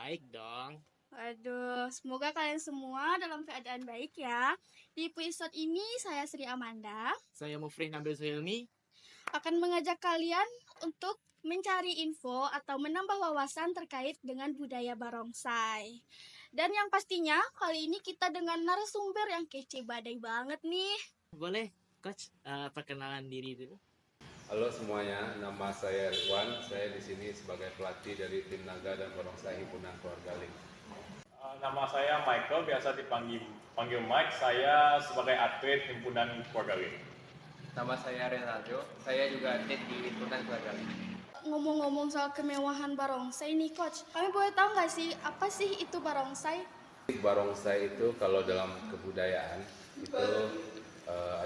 Baik dong. Waduh, semoga kalian semua dalam keadaan baik ya. Di episode ini saya Sri Amanda Saya Mufrih Nabil Suhilmi. akan mengajak kalian untuk mencari info atau menambah wawasan terkait dengan budaya barongsai. Dan yang pastinya kali ini kita dengan narasumber yang kece badai banget nih. Boleh, Coach, perkenalan diri dulu. Halo semuanya, nama saya Ridwan. Saya di sini sebagai pelatih dari tim Naga dan Barongsai Himpunan Keluarga Ling. Nama saya Michael, biasa dipanggil Mike. Saya sebagai atlet Himpunan Keluarga Ling. Nama saya Renato, saya juga atlet di Himpunan Keluarga Ling. Ngomong-ngomong soal kemewahan barongsai nih Coach, kami boleh tahu nggak sih apa sih itu barongsai? Barongsai itu kalau dalam kebudayaan itu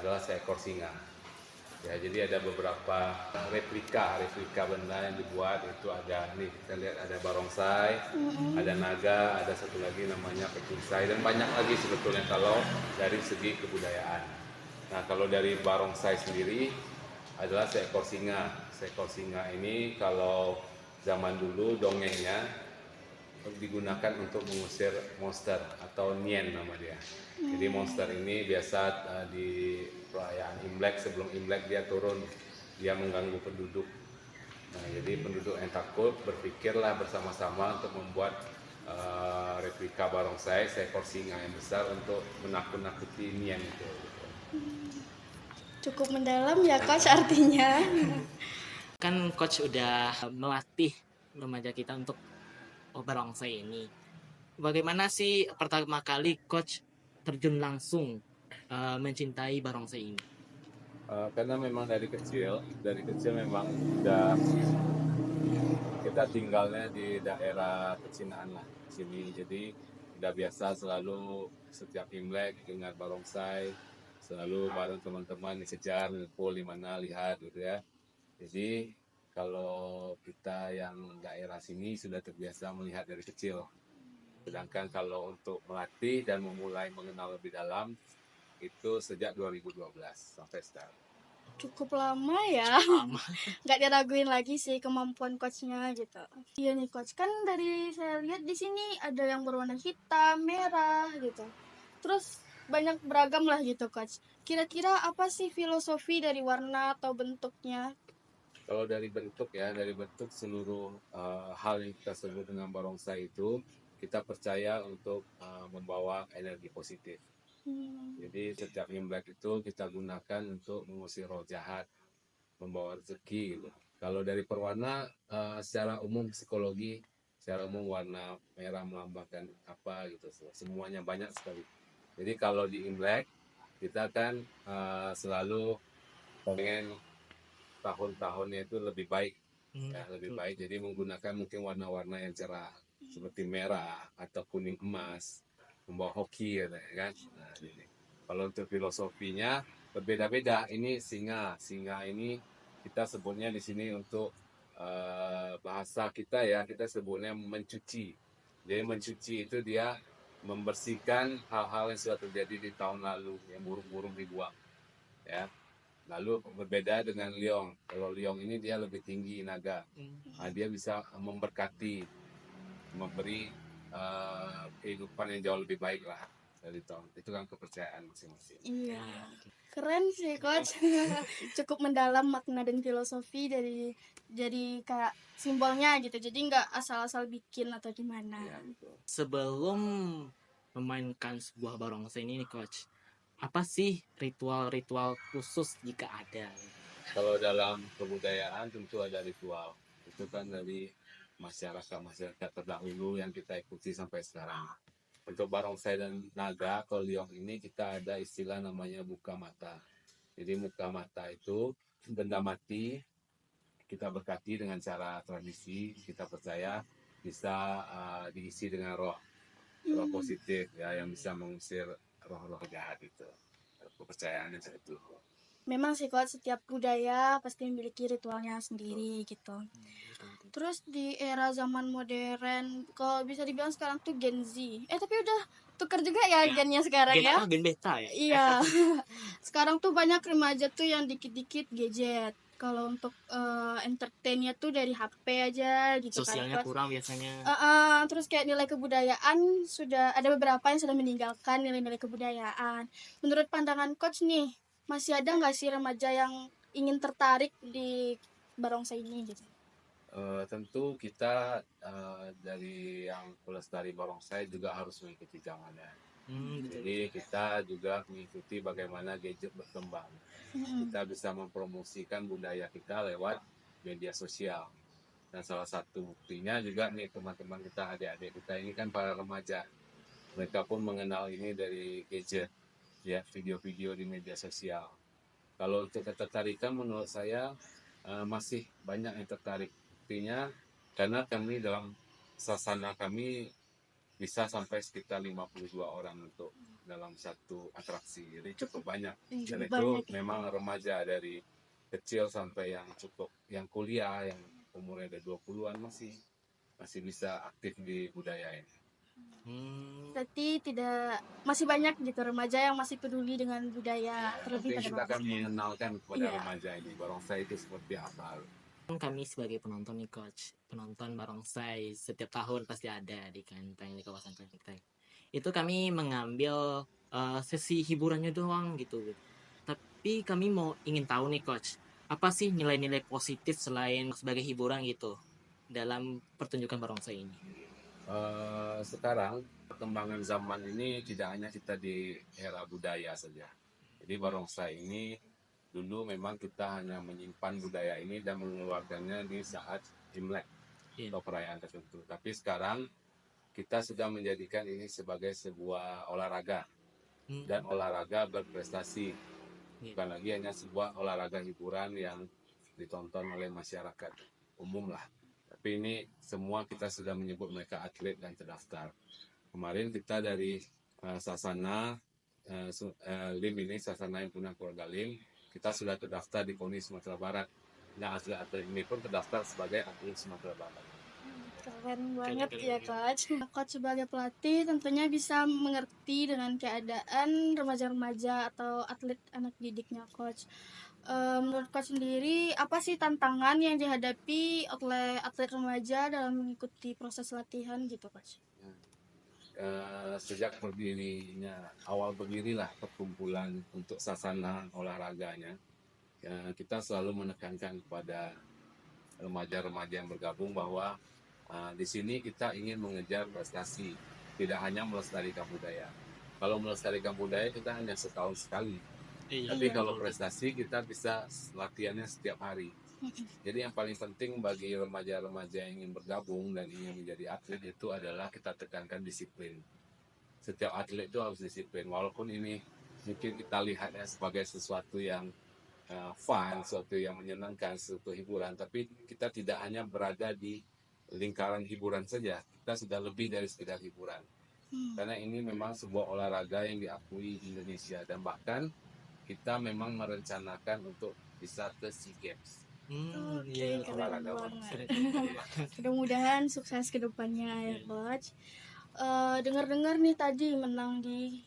adalah seekor singa. Ya, jadi ada beberapa replika benda yang dibuat. Itu ada nih, kita lihat ada barongsai, ada naga, ada satu lagi namanya pekinsai, dan banyak lagi sebetulnya kalau dari segi kebudayaan. Nah, kalau dari barongsai sendiri adalah seekor singa. Seekor singa ini kalau zaman dulu dongengnya digunakan untuk mengusir monster atau nien nama dia. Jadi monster ini biasa di perayaan Imlek, sebelum Imlek dia turun, dia mengganggu penduduk. Nah, jadi penduduk yang takut berpikirlah bersama-sama untuk membuat replika barongsai seekor singa yang besar untuk menakut-nakuti nien itu. Cukup mendalam ya Coach artinya. Kan Coach udah melatih remaja kita untuk barongsai ini. Bagaimana sih pertama kali Coach terjun langsung mencintai barongsai ini? Karena memang dari kecil memang udah kita tinggalnya di daerah pecinaan lah sini, jadi udah biasa selalu setiap Imlek dengar barongsai, selalu bareng teman-teman dikejar, ngumpul di mana lihat gitu ya. Jadi kalau kita yang daerah sini sudah terbiasa melihat dari kecil. Sedangkan kalau untuk melatih dan memulai mengenal lebih dalam itu sejak 2012 sampai sekarang. Cukup lama ya. Nggak diraguin lagi sih kemampuan coachnya gitu. Iya nih coach, kan dari saya lihat di sini ada yang berwarna hitam, merah gitu. Terus banyak beragam lah gitu coach. Kira-kira apa sih filosofi dari warna atau bentuknya? Kalau dari bentuk seluruh hal yang kita sebut dengan barongsai itu kita percaya untuk membawa energi positif. Jadi setiap Imlek itu kita gunakan untuk mengusir roh jahat, membawa rezeki gitu. Kalau dari perwarna secara umum psikologi, secara umum warna merah melambangkan apa gitu, semuanya banyak sekali. Jadi kalau di Imlek kita kan selalu pengen tahun-tahunnya itu lebih baik, lebih baik. Jadi menggunakan mungkin warna-warna yang cerah seperti merah atau kuning emas, membawa hoki ya kan. Nah, ini. Kalau untuk filosofinya berbeda-beda. Ini singa ini kita sebutnya di sini untuk bahasa kita ya, kita sebutnya mencuci. Jadi mencuci itu dia membersihkan hal-hal yang sudah terjadi di tahun lalu, yang burung-burung dibuang ya. Lalu berbeda dengan liong. Kalau liong ini dia lebih tinggi naga. Nah, dia bisa memberkati, memberi kehidupan yang jauh lebih baik lah dari tahun. Itu kan kepercayaan masing-masing. Iya. Keren sih coach. Cukup mendalam makna dan filosofi dari jadi kayak simbolnya gitu. Jadi nggak asal-asal bikin atau gimana. Ya, betul. Sebelum memainkan sebuah barongsai ini nih Coach, apa sih ritual-ritual khusus jika ada? Kalau dalam kebudayaan tentu ada ritual. Itu kan dari masyarakat terdahulu yang kita ikuti sampai sekarang. Untuk barongsai dan naga, kalau liong ini kita ada istilah namanya buka mata. Jadi buka mata itu benda mati, kita berkati dengan cara tradisi, kita percaya bisa diisi dengan roh positif ya, yang bisa mengusir roh-roh jahat itu. Kepercayaannya seperti itu. Memang sih coach, setiap budaya pasti memiliki ritualnya sendiri gitu. Terus di era zaman modern, kalau bisa dibilang sekarang tuh Gen Z. Tapi udah tukar juga ya gennya sekarang Gen beta ya? Iya. Sekarang tuh banyak remaja tuh yang dikit-dikit gadget. Kalau untuk entertainnya tuh dari HP aja gitu kan, Sosialnya Coach. kurang biasanya. Terus kayak nilai kebudayaan sudah ada beberapa yang sudah meninggalkan nilai-nilai kebudayaan. Menurut pandangan Coach nih, masih ada nggak sih remaja yang ingin tertarik di barongsai ini gitu? Tentu kita dari yang pelestari barongsai juga harus mengikuti zamannya. Betul. Jadi kita juga mengikuti bagaimana gadget berkembang. Kita bisa mempromosikan budaya kita lewat media sosial. Dan salah satu buktinya juga nih teman-teman kita, adik-adik kita ini kan para remaja. Mereka pun mengenal ini dari gadget, ya, video-video di media sosial. Kalau untuk ketertarikan menurut saya masih banyak yang tertarik. Buktinya karena kami dalam sasana kami bisa sampai sekitar 52 orang untuk dalam satu atraksi. Jadi cukup banyak. Dan itu Banyak. memang remaja dari kecil sampai yang cukup yang kuliah, yang umurnya ada 20-an masih bisa aktif di budaya ini. Berarti masih banyak gitu remaja yang masih peduli dengan budaya terlebih Tapi pada kita akan barongsai. mengenalkan kepada Iya. remaja ini barongsai itu seperti apa. Kami sebagai penonton nih Coach, penonton barongsai setiap tahun pasti ada di Klenteng, di kawasan Klenteng. Itu kami mengambil sesi hiburannya doang gitu. Tapi kami ingin tahu nih Coach, apa sih nilai-nilai positif selain sebagai hiburan gitu dalam pertunjukan barongsai ini? Sekarang perkembangan zaman ini tidak hanya kita di era budaya saja. Jadi barongsai ini dulu memang kita hanya menyimpan budaya ini dan mengeluarkannya di saat Imlek atau perayaan tertentu. Tapi sekarang kita sudah menjadikan ini sebagai sebuah olahraga dan olahraga berprestasi. Bukan lagi hanya sebuah olahraga hiburan yang ditonton oleh masyarakat umum lah. Tapi ini semua kita sudah menyebut mereka atlet dan terdaftar. Kemarin kita dari Sasana LIM ini, Sasana Himpunan Keluarga LIM, kita sudah terdaftar di KONI Sumatera Barat. Nah, atlet ini pun terdaftar sebagai atlet Sumatera Barat. Keren banget ya Coach. Coach sebagai pelatih tentunya bisa mengerti dengan keadaan remaja-remaja atau atlet anak didiknya Coach. Menurut Coach sendiri, apa sih tantangan yang dihadapi oleh atlet remaja dalam mengikuti proses latihan gitu Coach? Sejak awal berdirilah perkumpulan untuk sasana olahraganya, kita selalu menekankan kepada remaja-remaja yang bergabung bahwa di sini kita ingin mengejar prestasi, tidak hanya melestarikan budaya. Kalau melestarikan budaya kita hanya setahun sekali. Tapi kalau prestasi kita bisa latihannya setiap hari. Jadi yang paling penting bagi remaja-remaja yang ingin bergabung dan ingin menjadi atlet itu adalah kita tekankan disiplin. Setiap atlet itu harus disiplin. Walaupun ini mungkin kita lihatnya sebagai sesuatu yang fun, sesuatu yang menyenangkan, sesuatu hiburan. Tapi kita tidak hanya berada di lingkaran hiburan saja. Kita sudah lebih dari sekedar hiburan. Karena ini memang sebuah olahraga yang diakui di Indonesia. Dan bahkan kita memang merencanakan untuk bisa ke SEA Games. Oke, keren banget. Mudah-mudahan sukses ke depannya ya Coach. Dengar-dengar nih tadi menang di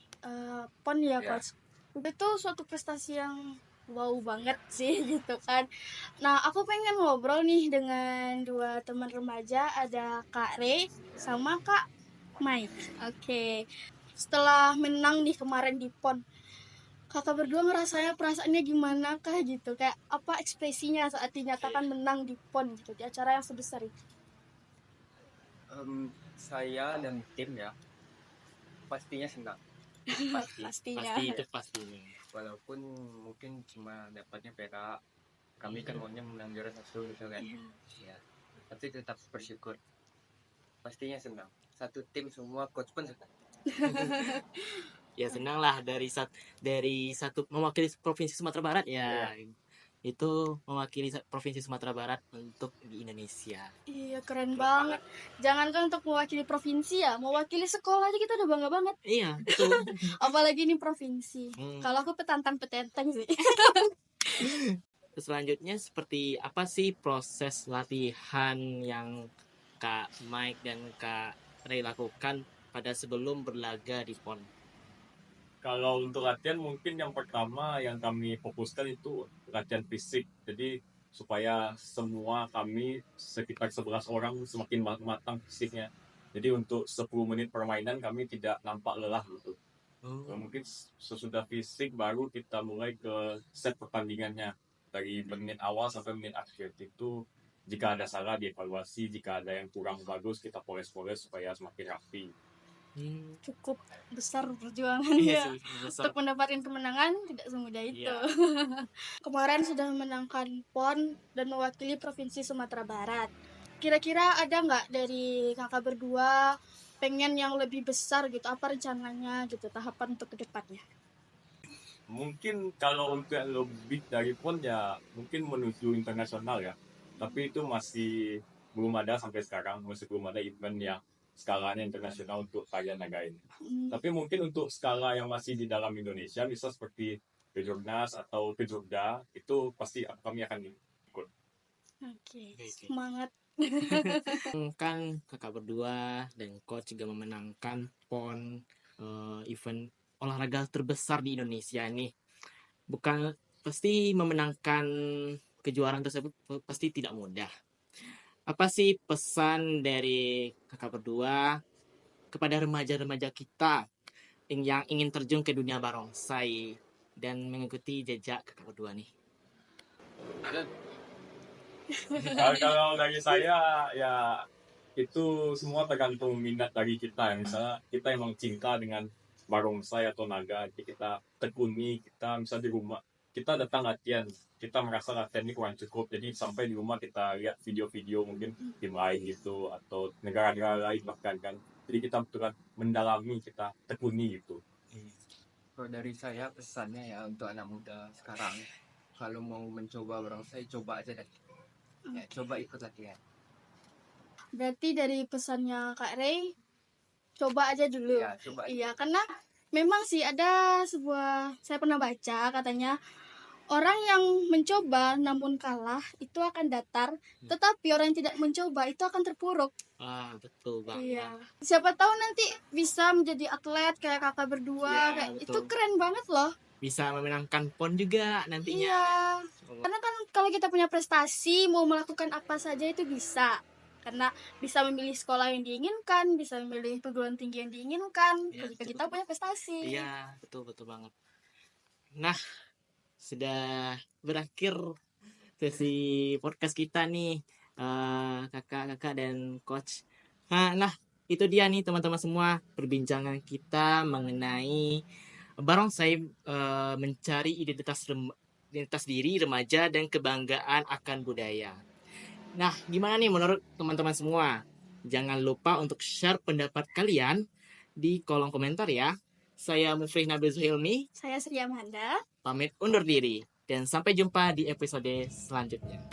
PON ya Coach. Itu suatu prestasi yang wow banget sih gitu kan. Nah, aku pengen ngobrol nih dengan dua teman remaja, ada Kak Rey sama Kak Mike. Oke. Setelah menang nih kemarin di PON, kakak berdua ngerasanya perasaannya gimana kah gitu, kayak apa ekspresinya saat dinyatakan menang di PON gitu di acara yang sebesar itu? Saya dan tim ya pastinya senang. Pastinya. Pastinya. Walaupun mungkin cuma dapatnya perak, kami kan maunya menang juara 1 gitu kan. Ya, tapi tetap bersyukur. Pastinya senang. Satu tim semua, coach pun senang. Ya senang lah dari satu mewakili provinsi Sumatera Barat ya. Itu mewakili provinsi Sumatera Barat untuk di Indonesia. Iya, keren banget. Jangankan untuk mewakili provinsi ya, mewakili sekolah aja kita udah bangga banget. Iya, betul. Apalagi ini provinsi. Kalau aku petantang-petenteng sih. Selanjutnya seperti apa sih proses latihan yang Kak Mike dan Kak Ray lakukan pada sebelum berlaga di PON? Kalau untuk latihan mungkin yang pertama yang kami fokuskan itu latihan fisik. Jadi supaya semua kami sekitar 11 orang semakin matang fisiknya. Jadi untuk 10 menit permainan kami tidak nampak lelah gitu. Mungkin sesudah fisik baru kita mulai ke set pertandingannya. Dari menit awal sampai menit akhir itu jika ada salah dievaluasi, jika ada yang kurang bagus kita poles-poles supaya semakin rapi. Cukup besar Iya perjuangannya sih, besar. untuk mendapatkan kemenangan, tidak semudah itu. Iya. Kemarin sudah memenangkan PON dan mewakili Provinsi Sumatera Barat. Kira-kira ada nggak dari kakak berdua pengen yang lebih besar gitu? Apa rencananya gitu, tahapan untuk kedepannya? Mungkin kalau untuk yang lebih dari PON ya mungkin menuju internasional ya. Tapi itu masih belum ada sampai sekarang, masih belum ada event yang skalanya internasional untuk tarian naga ini. Tapi mungkin untuk skala yang masih di dalam Indonesia, bisa seperti Kejurnas atau Kejurda, itu pasti kami akan ikut. Oke, semangat. Kan kakak berdua dan coach juga memenangkan PON, event olahraga terbesar di Indonesia nih. Bukan pasti memenangkan kejuaraan tersebut pasti tidak mudah. Apa sih pesan dari kakak berdua kepada remaja-remaja kita yang ingin terjun ke dunia barongsai dan mengikuti jejak kakak berdua nih? Kalau dari saya ya itu semua tergantung minat dari kita. Misalnya kita emang cinta dengan barongsai atau naga, jadi kita tekuni, kita misalnya di rumah kita datang latihan, kita merasa latihan ini kurang cukup, jadi sampai di rumah kita lihat video-video mungkin tim lain gitu atau negara-negara lain bahkan kan, jadi kita betul mendalami, kita tekuni gitu. Kalau dari saya pesannya ya untuk anak muda sekarang, kalau mau mencoba barongsai coba aja deh. Ya, coba ikut latihan. Berarti dari pesannya Kak Ray, coba aja dulu. Ya, coba aja. Iya, karena memang sih ada saya pernah baca katanya orang yang mencoba namun kalah itu akan datar, tetapi orang yang tidak mencoba itu akan terpuruk. Betul banget. Iya. Siapa tahu nanti bisa menjadi atlet kayak kakak berdua, Iya, kayak betul. itu keren banget loh. Bisa memenangkan PON juga nantinya. Iya. Karena kan kalau kita punya prestasi, mau melakukan apa saja itu bisa. Karena bisa memilih sekolah yang diinginkan, bisa memilih perguruan tinggi yang diinginkan, Iya, ketika betul, kita punya prestasi. Iya, betul banget. Nah, sudah berakhir sesi podcast kita nih, kakak-kakak dan coach. Nah, itu dia nih teman-teman semua perbincangan kita mengenai barongsai, mencari identitas diri remaja dan kebanggaan akan budaya. Nah, gimana nih menurut teman-teman semua? Jangan lupa untuk share pendapat kalian di kolom komentar ya. Saya Mufrih Nabil Zuhilmi, Saya Sri Amanda. pamit undur diri. Dan sampai jumpa di episode selanjutnya.